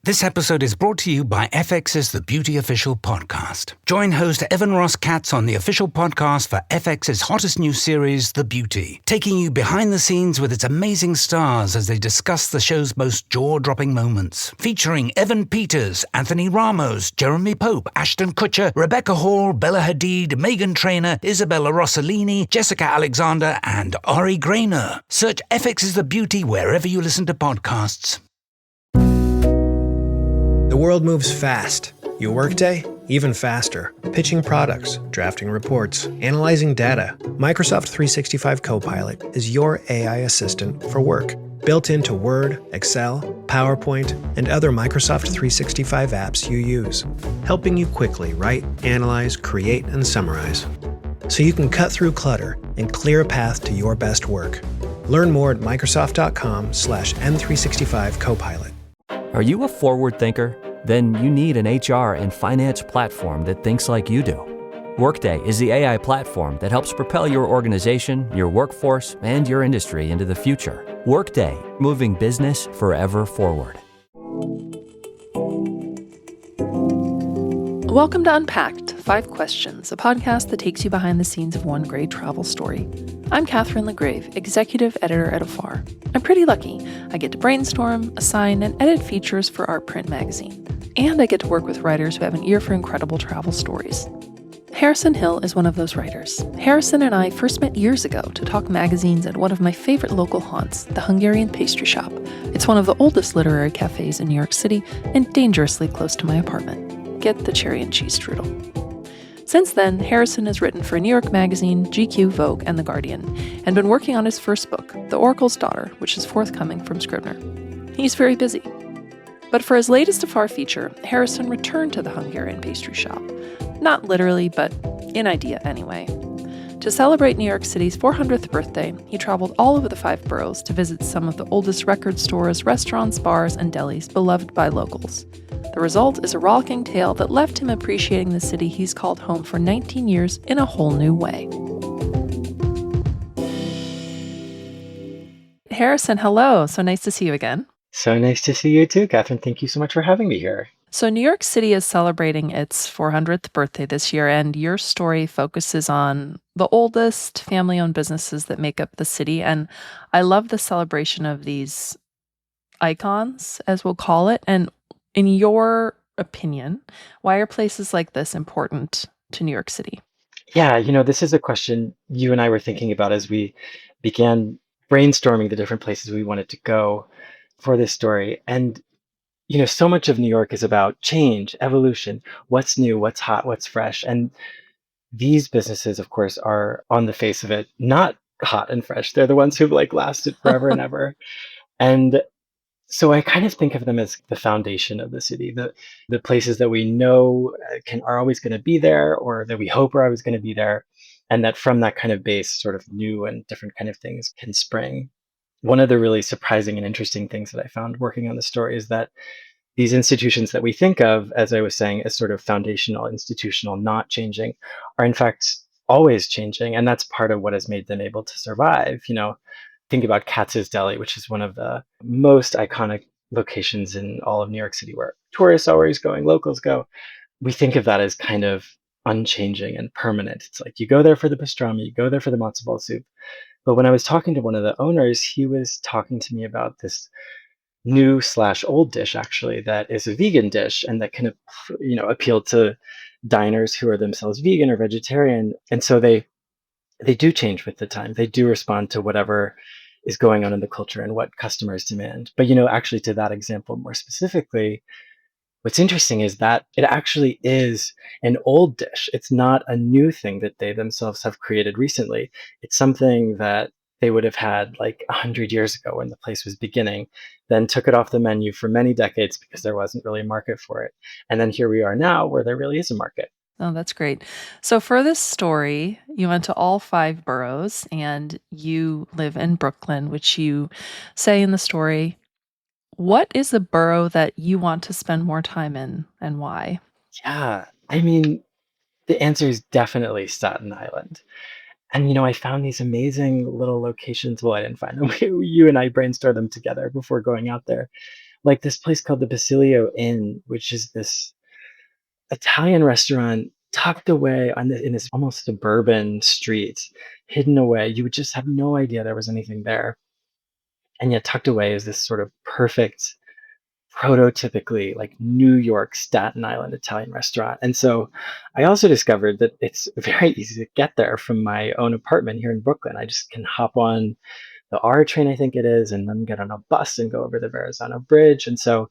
This episode is brought to you by FX's The Beauty Official Podcast. Join host Evan Ross Katz on the official podcast for FX's hottest new series, The Beauty, taking you behind the scenes with its amazing stars as they discuss the show's most jaw-dropping moments. Featuring Evan Peters, Anthony Ramos, Jeremy Pope, Ashton Kutcher, Rebecca Hall, Bella Hadid, Meghan Trainor, Isabella Rossellini, Jessica Alexander, and Ari Grainer. Search FX's The Beauty wherever you listen to podcasts. The world moves fast. Your workday, even faster. Pitching products, drafting reports, analyzing data. Microsoft 365 Copilot is your AI assistant for work. Built into Word, Excel, PowerPoint, and other Microsoft 365 apps you use. Helping you quickly write, analyze, create, and summarize. So you can cut through clutter and clear a path to your best work. Learn more at Microsoft.com/M365 Copilot. Are you a forward thinker? Then you need an HR and finance platform that thinks like you do. Workday is the AI platform that helps propel your organization, your workforce, and your industry into the future. Workday, moving business forever forward. Welcome to Unpacked, 5 Questions, a podcast that takes you behind the scenes of one great travel story. I'm Catherine LaGrave, executive editor at Afar. I'm pretty lucky. I get to brainstorm, assign, and edit features for our print magazine. And I get to work with writers who have an ear for incredible travel stories. Harrison Hill is one of those writers. Harrison and I first met years ago to talk magazines at one of my favorite local haunts, the Hungarian Pastry Shop. It's one of the oldest literary cafes in New York City and dangerously close to my apartment. Get the cherry and cheese strudel. Since then, Harrison has written for New York Magazine, GQ, Vogue, and The Guardian, and been working on his first book, The Oracle's Daughter, which is forthcoming from Scribner. He's very busy. But for his latest Afar feature, Harrison returned to the Hungarian Pastry Shop. Not literally, but in idea anyway. To celebrate New York City's 400th birthday, he traveled all over the 5 boroughs to visit some of the oldest record stores, restaurants, bars, and delis beloved by locals. The result is a rollicking tale that left him appreciating the city he's called home for 19 years in a whole new way. Harrison, hello. So nice to see you again. So nice to see you too, Catherine. Thank you so much for having me here. So New York City is celebrating its 400th birthday this year, and your story focuses on the oldest family-owned businesses that make up the city. And I love the celebration of these icons, as we'll call it. And in your opinion, why are places like this important to New York City? Yeah, this is a question you and I were thinking about as we began brainstorming the different places we wanted to go for this story. And, so much of New York is about change, evolution, what's new, what's hot, what's fresh. And these businesses, of course, are on the face of it, not hot and fresh. They're the ones who've lasted forever and ever. And so I kind of think of them as the foundation of the city, the places that we know are always going to be there, or that we hope are always going to be there, and that from that kind of base, sort of new and different kind of things can spring. One of the really surprising and interesting things that I found working on the story is that these institutions that we think of, as I was saying, as sort of foundational, institutional, not changing, are in fact always changing. And that's part of what has made them able to survive. Think about Katz's Deli, which is one of the most iconic locations in all of New York City where tourists are always going, locals go. We think of that as kind of unchanging and permanent. It's like you go there for the pastrami, you go there for the matzo ball soup. But when I was talking to one of the owners, he was talking to me about this new/old dish, actually, that is a vegan dish and that can, appeal to diners who are themselves vegan or vegetarian. And so they do change with the time. They do respond to whatever is going on in the culture and what customers demand. But, actually to that example more specifically, what's interesting is that it actually is an old dish. It's not a new thing that they themselves have created recently. It's something that they would have had 100 years ago when the place was beginning, then took it off the menu for many decades because there wasn't really a market for it. And then here we are now where there really is a market. Oh, that's great. So for this story, you went to all 5 boroughs and you live in Brooklyn, which you say in the story. What is the borough that you want to spend more time in and why? Yeah, the answer is definitely Staten Island. And, I found these amazing little locations. Well, I didn't find them. You and I brainstormed them together before going out there. like this place called the Basilio Inn, which is this Italian restaurant tucked away in this almost suburban street, hidden away. You would just have no idea there was anything there. And yet tucked away is this sort of perfect, prototypically like New York, Staten Island Italian restaurant. And so I also discovered that it's very easy to get there from my own apartment here in Brooklyn. I just can hop on the R train, I think it is, and then get on a bus and go over the Verrazzano Bridge. And so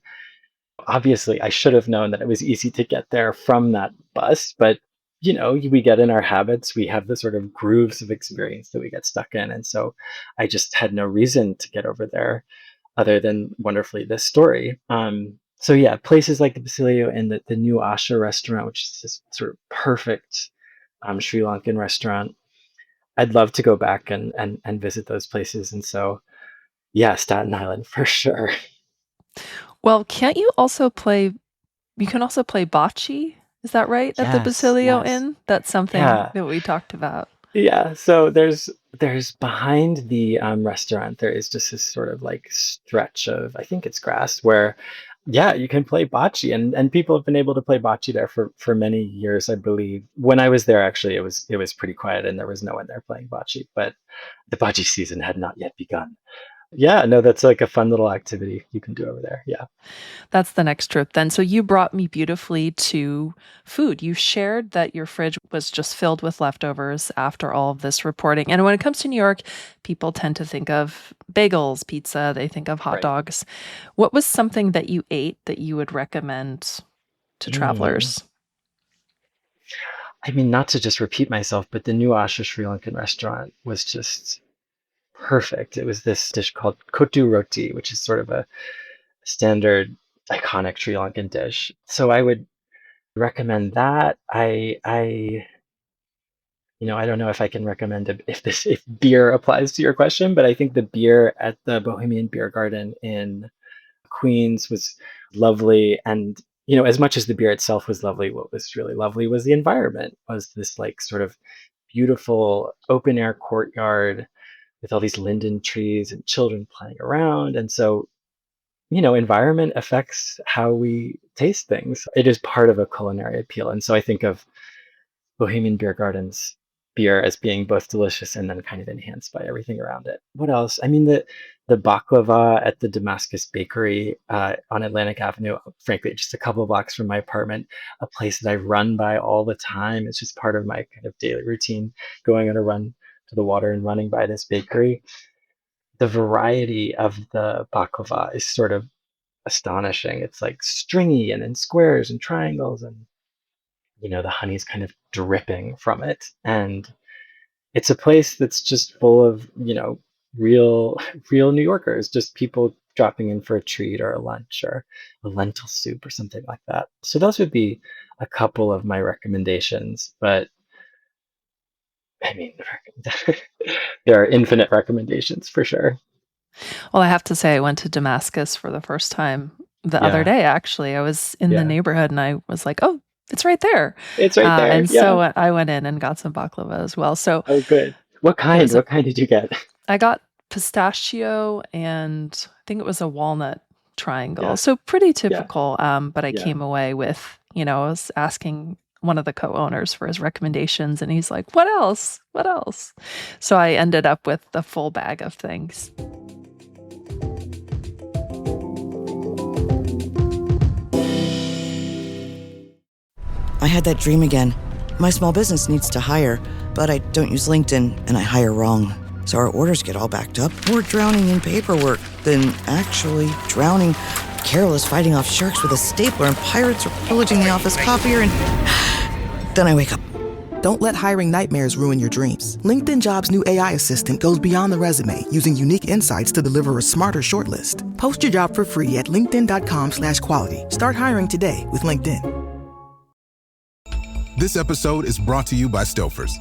obviously I should have known that it was easy to get there from that bus, but we get in our habits, we have the sort of grooves of experience that we get stuck in. And so I just had no reason to get over there other than wonderfully this story. So yeah, places like the Basilio and the new Asha restaurant, which is this sort of perfect Sri Lankan restaurant. I'd love to go back and visit those places. And so yeah, Staten Island for sure. Well, can't you also play bocce? Is that right? At the Yes, Basilio yes. Inn? That's something Yeah. that we talked about. Yeah, so there's behind the restaurant, there is just this sort of like stretch of, I think it's grass, where yeah, you can play bocce, and people have been able to play bocce there for many years, I believe. When I was there, actually, it was pretty quiet and there was no one there playing bocce, but the bocce season had not yet begun. Yeah, no, that's like a fun little activity you can do over there. Yeah. That's the next trip then. So you brought me beautifully to food. You shared that your fridge was just filled with leftovers after all of this reporting. And when it comes to New York, people tend to think of bagels, pizza, they think of hot Right. dogs. What was something that you ate that you would recommend to Mm. travelers? I mean, not to just repeat myself, but the new Asha Sri Lankan restaurant was just perfect. It was this dish called kotu roti, which is sort of a standard iconic Sri Lankan dish. So I would recommend that. I don't know if I can recommend if beer applies to your question, but I think the beer at the Bohemian Beer Garden in Queens was lovely. And as much as the beer itself was lovely, what was really lovely was the environment. Was this like sort of beautiful open air courtyard with all these linden trees and children playing around. And so environment affects how we taste things. It is part of a culinary appeal. And so I think of Bohemian Beer Garden's beer as being both delicious and then kind of enhanced by everything around it. What else? I mean, the baklava at the Damascus Bakery on Atlantic Avenue, frankly, just a couple of blocks from my apartment, a place that I run by all the time. It's just part of my kind of daily routine, going on a run to the water and running by this bakery. The variety of the baklava is sort of astonishing. It's like stringy and in squares and triangles, and the honey's kind of dripping from it. And it's a place that's just full of, real New Yorkers, just people dropping in for a treat or a lunch or a lentil soup or something like that. So those would be a couple of my recommendations, but I mean, there are infinite recommendations for sure. Well, I have to say, I went to Damascus for the first time the other Yeah, day, actually. I was in the yeah. neighborhood and I was like, oh, it's right there. It's right there. And Yeah. so I went in and got some baklava as well. So Oh, good. What it kind? was What kind did you get? I got pistachio and I think it was a walnut triangle. Yeah, So pretty yeah, typical. But I yeah. came away with, I was asking one of the co-owners for his recommendations and he's like, what else? What else? So I ended up with the full bag of things. I had that dream again. My small business needs to hire, but I don't use LinkedIn and I hire wrong. So our orders get all backed up. We're drowning in paperwork, then actually drowning, careless fighting off sharks with a stapler, and pirates are pillaging the office copier, and then I wake up. Don't let hiring nightmares ruin your dreams. LinkedIn Jobs' new AI assistant goes beyond the resume, using unique insights to deliver a smarter shortlist. Post your job for free at linkedin.com/quality. Start hiring today with LinkedIn. This episode is brought to you by Stouffer's.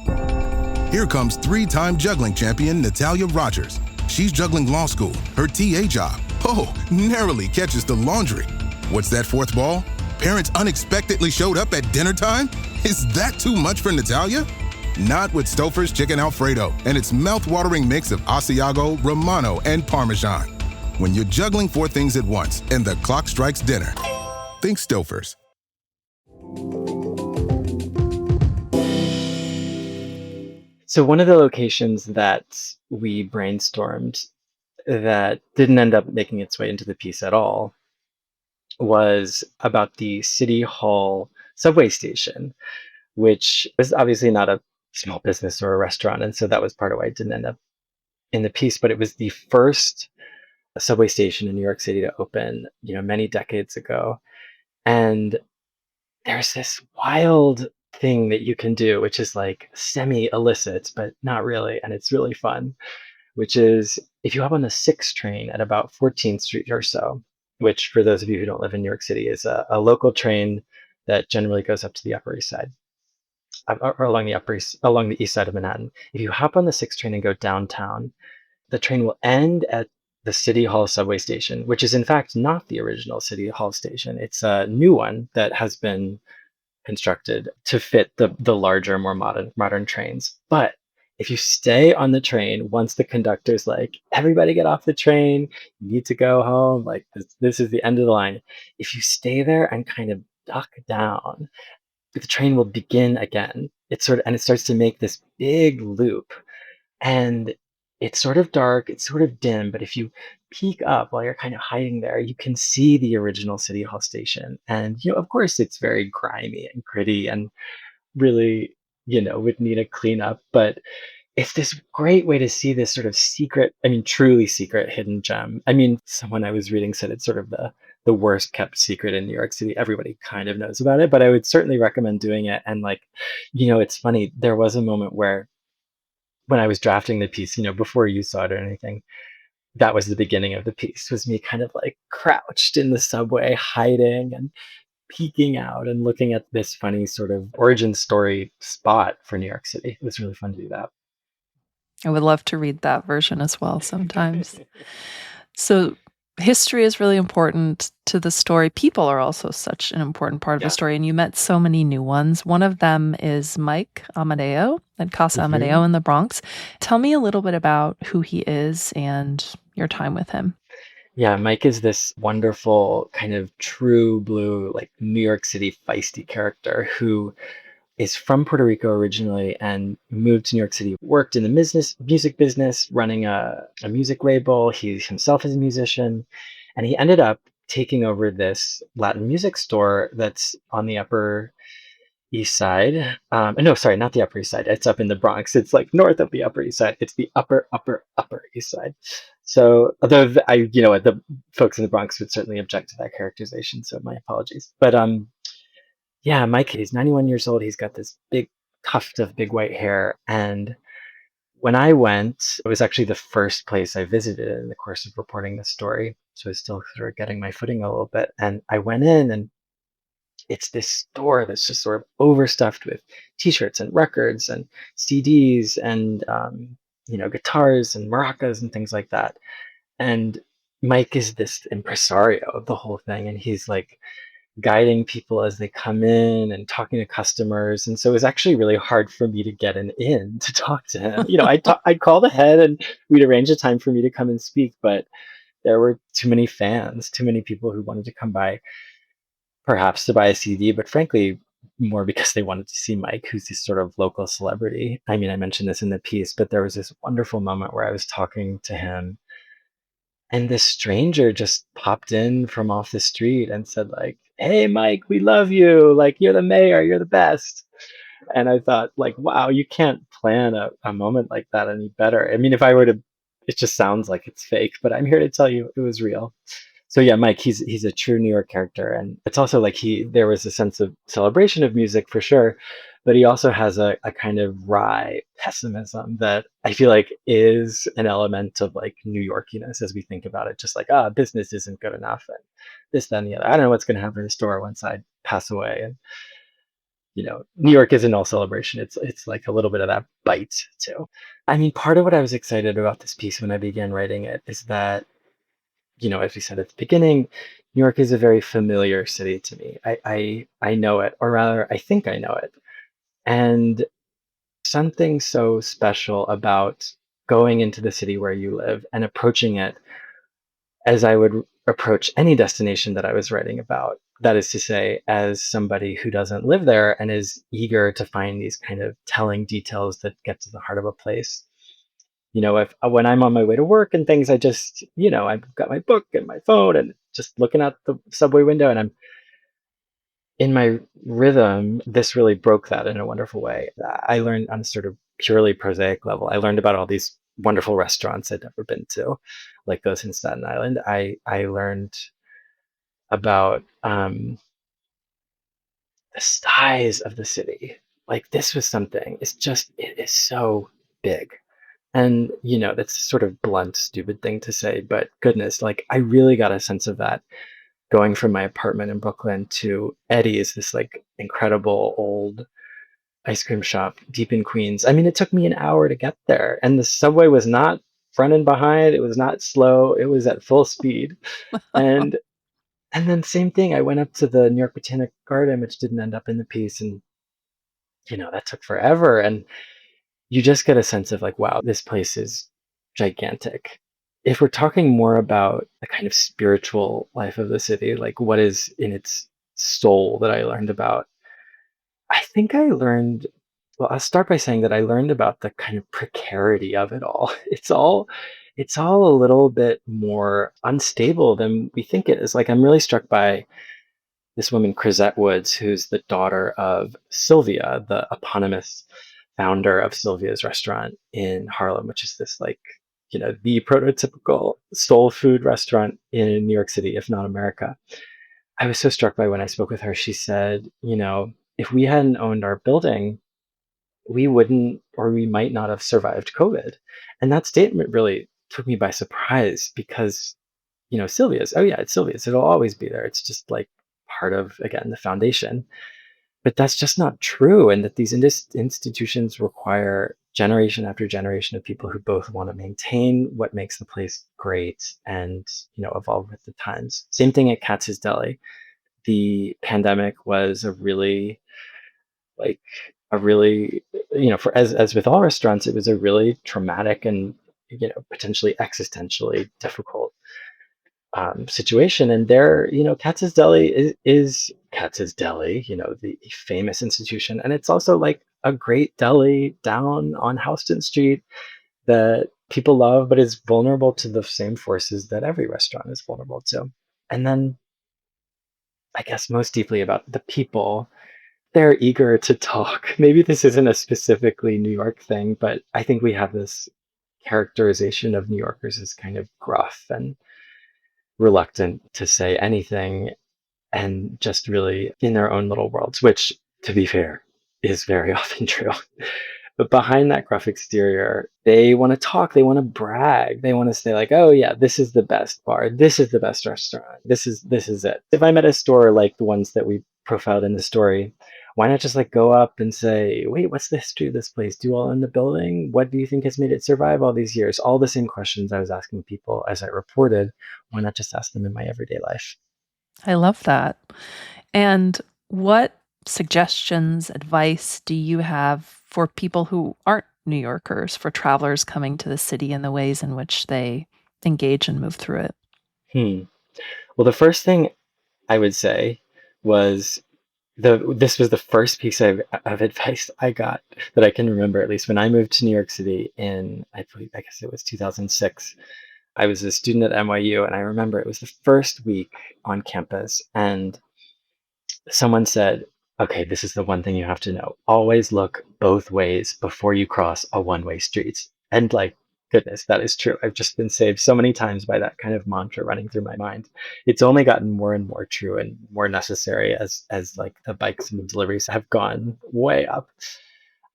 Here comes three-time juggling champion Natalia Rogers. She's juggling law school, her TA job. Oh, narrowly catches the laundry. What's that fourth ball? Parents unexpectedly showed up at dinner time? Is that too much for Natalia? Not with Stouffer's Chicken Alfredo and its mouth-watering mix of Asiago, Romano, and Parmesan. When you're juggling 4 things at once and the clock strikes dinner, think Stouffer's. So one of the locations that we brainstormed that didn't end up making its way into the piece at all was about the City Hall subway station, which was obviously not a small business or a restaurant. And so that was part of why it didn't end up in the piece. But it was the first subway station in New York City to open, many decades ago. And there's this wild thing that you can do, which is like semi-illicit, but not really. And it's really fun, which is if you hop on the 6 train at about 14th Street or so, which for those of you who don't live in New York City is a local train that generally goes up to the Upper East Side, or along the east side of Manhattan. If you hop on the 6 train and go downtown, the train will end at the City Hall subway station, which is in fact not the original City Hall station. It's a new one that has been constructed to fit the larger, more modern trains. But if you stay on the train, once the conductor's like, everybody get off the train, you need to go home, like this is the end of the line. If you stay there and kind of duck down, the train will begin again. It starts to make this big loop. And it's sort of dark, it's sort of dim, but if you peek up while you're kind of hiding there, you can see the original City Hall station. And, of course, it's very grimy and gritty and really, would need a cleanup. But it's this great way to see this sort of secret, truly secret hidden gem. Someone I was reading said it's sort of the worst kept secret in New York City. Everybody kind of knows about it, but I would certainly recommend doing it. And it's funny, there was a moment where when I was drafting the piece, before you saw it or anything, that was the beginning of the piece, was me kind of like crouched in the subway, hiding and peeking out and looking at this funny sort of origin story spot for New York City. It was really fun to do that. I would love to read that version as well sometimes. So history is really important to the story. People are also such an important part of the story, and you met so many new ones. One of them is Mike Amedeo at Casa Amedeo in the Bronx. Tell me a little bit about who he is and your time with him. Yeah, Mike is this wonderful kind of true blue, like New York City feisty character who is from Puerto Rico originally and moved to New York City, worked in the music business, running a music label. He himself is a musician, and he ended up taking over this Latin music store that's on the Upper East Side. No, sorry, not the Upper East Side. It's up in the Bronx. It's like north of the Upper East Side. It's the Upper East Side. So, although the folks in the Bronx would certainly object to that characterization, so my apologies. But yeah, Mike, he's 91 years old. He's got this big tuft of big white hair. And when I went, it was actually the first place I visited in the course of reporting this story. So I was still sort of getting my footing a little bit. And I went in, and it's this store that's just sort of overstuffed with T-shirts and records and CDs and, guitars and maracas and things like that. And Mike is this impresario of the whole thing. And he's like guiding people as they come in and talking to customers. And so it was actually really hard for me to get in to talk to him. I'd call ahead and we'd arrange a time for me to come and speak, but there were too many fans, too many people who wanted to come by, perhaps to buy a CD, but frankly, more because they wanted to see Mike, who's this sort of local celebrity. I mentioned this in the piece, but there was this wonderful moment where I was talking to him, and this stranger just popped in from off the street and said, like, "Hey, Mike, we love you. Like, you're the mayor. You're the best." And I thought, like, wow, you can't plan a moment like that any better. If I were to, it just sounds like it's fake, but I'm here to tell you it was real. So yeah, Mike, he's a true New York character. And it's also like there was a sense of celebration of music for sure, but he also has a kind of wry pessimism that I feel like is an element of like New Yorkiness as we think about it, just like, business isn't good enough and this, then the other. I don't know what's going to happen in the store once I pass away. And, New York isn't all celebration. It's like a little bit of that bite too. Part of what I was excited about this piece when I began writing it is that, as we said at the beginning, New York is a very familiar city to me. I know it, or rather, I think I know it. And something so special about going into the city where you live and approaching it as I would approach any destination that I was writing about. That is to say, as somebody who doesn't live there and is eager to find these kind of telling details that get to the heart of a place. If when I'm on my way to work and things, I just, I've got my book and my phone and just looking out the subway window and I'm in my rhythm. This really broke that in a wonderful way. I learned on a sort of purely prosaic level. I learned about all these wonderful restaurants I'd never been to, like those in Staten Island. I learned about the size of the city. Like this was something. It is so big. And, that's a sort of blunt, stupid thing to say, but goodness, like I really got a sense of that going from my apartment in Brooklyn to Eddie's, this like incredible old ice cream shop deep in Queens. I mean, it took me an hour to get there, and the subway was not front and behind. It was not slow. It was at full speed. And and then same thing. I went up to the New York Botanic Garden, which didn't end up in the piece, and that took forever. And you just get a sense of like, wow, this place is gigantic. If we're talking more about the kind of spiritual life of the city, like what is in its soul that I learned about, I think I learned, well, I'll start by saying that I learned about the kind of precarity of it all. It's all a little bit more unstable than we think it is. Like I'm really struck by this woman, Crisette Woods, who's the daughter of Sylvia, the eponymous founder of Sylvia's restaurant in Harlem, which is this like, the prototypical soul food restaurant in New York City, if not America. I was so struck by when I spoke with her. She said, if we hadn't owned our building, we wouldn't, or we might not have survived COVID. And that statement really took me by surprise because, Sylvia's, oh yeah, it's Sylvia's. It'll always be there. It's just like part of, again, the foundation. But that's just not true. And that these institutions require generation after generation of people who both want to maintain what makes the place great and, evolve with the times. Same thing at Katz's Deli. The pandemic was a really, for as with all restaurants, it was a really traumatic and, potentially existentially difficult situation. And there, Katz's Deli is Katz's Deli, the famous institution. And it's also like a great deli down on Houston Street that people love, but is vulnerable to the same forces that every restaurant is vulnerable to. And then I guess most deeply about the people, they're eager to talk. Maybe this isn't a specifically New York thing, but I think we have this characterization of New Yorkers as kind of gruff and reluctant to say anything and just really in their own little worlds, which, to be fair, is very often true. But behind that gruff exterior, they want to talk, they want to brag, they want to say like, oh yeah, this is the best bar, this is the best restaurant, this is it. If I'm at a store like the ones that we profiled in the story, why not just like go up and say, wait, what's the history of this place? Do you all own the building? What do you think has made it survive all these years? All the same questions I was asking people as I reported. Why not just ask them in my everyday life? I love that. And what suggestions, advice do you have for people who aren't New Yorkers, for travelers coming to the city and the ways in which they engage and move through it? Well, the first thing I would say was this was the first piece of advice I got that I can remember, at least when I moved to New York City in, I guess it was 2006. I was a student at NYU, and I remember it was the first week on campus, and someone said, okay, this is the one thing you have to know. Always look both ways before you cross a one-way street. And like, goodness, that is true. I've just been saved so many times by that kind of mantra running through my mind. It's only gotten more and more true and more necessary as like the bikes and the deliveries have gone way up.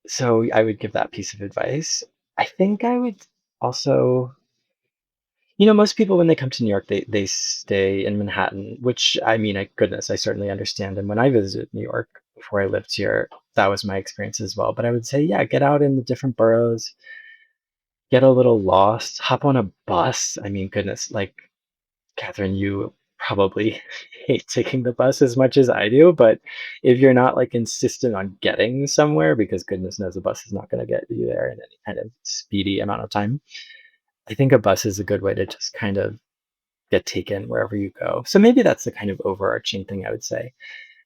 So I would give that piece of advice. I think I would also, most people when they come to New York, they stay in Manhattan, which I mean, goodness, I certainly understand. And when I visited New York before I lived here, that was my experience as well. But I would say, yeah, get out in the different boroughs, get a little lost, hop on a bus. I mean, goodness, like Catherine, you probably hate taking the bus as much as I do, but if you're not like insistent on getting somewhere, because goodness knows the bus is not going to get you there in any kind of speedy amount of time, I think a bus is a good way to just kind of get taken wherever you go. So maybe that's the kind of overarching thing I would say.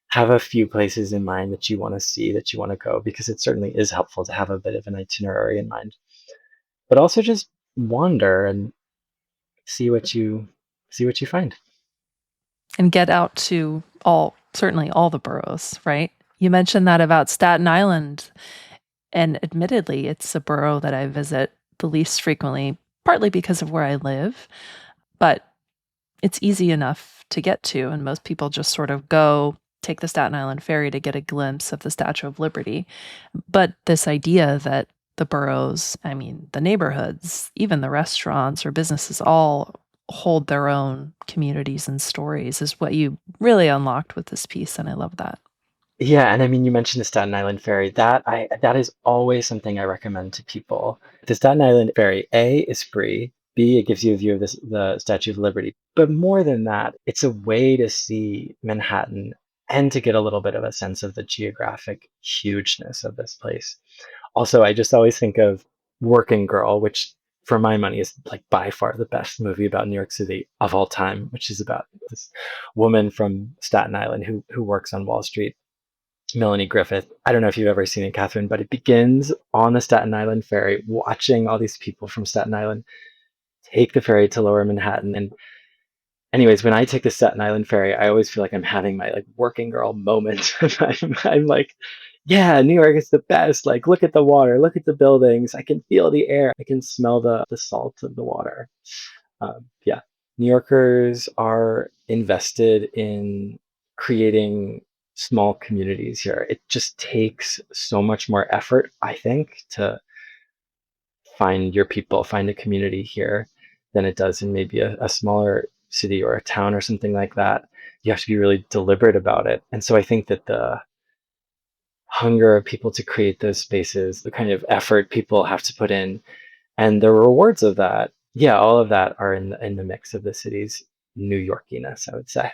Have a few places in mind that you want to see, that you want to go, because it certainly is helpful to have a bit of an itinerary in mind. But also just wander and see what you find. And get out to certainly all the boroughs, right? You mentioned that about Staten Island. And admittedly, it's a borough that I visit the least frequently, partly because of where I live. But it's easy enough to get to, and most people just sort of go take the Staten Island ferry to get a glimpse of the Statue of Liberty. But this idea that the boroughs, the neighborhoods, even the restaurants or businesses all hold their own communities and stories is what you really unlocked with this piece, and I love that. Yeah, and you mentioned the Staten Island ferry. That is always something I recommend to people. The Staten Island ferry, A, is free. B, it gives you a view of the Statue of Liberty. But more than that, it's a way to see Manhattan and to get a little bit of a sense of the geographic hugeness of this place. Also, I just always think of Working Girl, which for my money is like by far the best movie about New York City of all time, which is about this woman from Staten Island who works on Wall Street, Melanie Griffith. I don't know if you've ever seen it, Catherine, but it begins on the Staten Island ferry, watching all these people from Staten Island take the ferry to Lower Manhattan. And anyways, when I take the Staten Island ferry, I always feel like I'm having my Working Girl moment. I'm like, yeah, New York is the best. Like, look at the water, look at the buildings. I can feel the air. I can smell the salt of the water. Yeah, New Yorkers are invested in creating small communities here. It just takes so much more effort, I think, to find your people, find a community here than it does in maybe a smaller city or a town or something like that. You have to be really deliberate about it. And so I think that the hunger of people to create those spaces, the kind of effort people have to put in, and the rewards of that, yeah, all of that are in the mix of the city's New Yorkiness, I would say.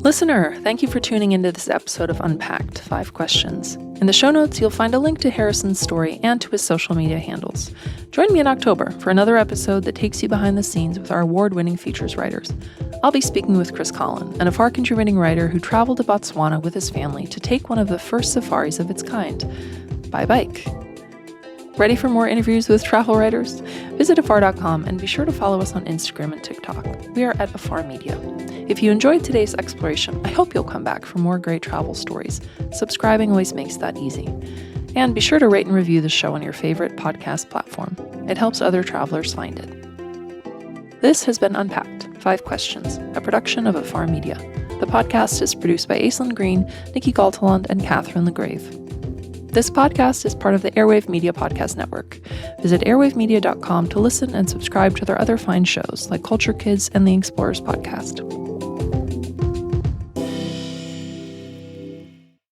Listener, thank you for tuning into this episode of Unpacked, 5 Questions. In the show notes, you'll find a link to Harrison's story and to his social media handles. Join me in October for another episode that takes you behind the scenes with our award-winning features writers. I'll be speaking with Chris Collin, an Afar contributing writer who traveled to Botswana with his family to take one of the first safaris of its kind, by bike. Ready for more interviews with travel writers? Visit afar.com and be sure to follow us on Instagram and TikTok. We are at Afar Media. If you enjoyed today's exploration, I hope you'll come back for more great travel stories. Subscribing always makes that easy. And be sure to rate and review the show on your favorite podcast platform. It helps other travelers find it. This has been Unpacked, 5 Questions, a production of Afar Media. The podcast is produced by Aislinn Green, Nikki Galtaland, and Catherine LeGrave. This podcast is part of the Airwave Media Podcast Network. Visit airwavemedia.com to listen and subscribe to their other fine shows like Culture Kids and the Explorers Podcast.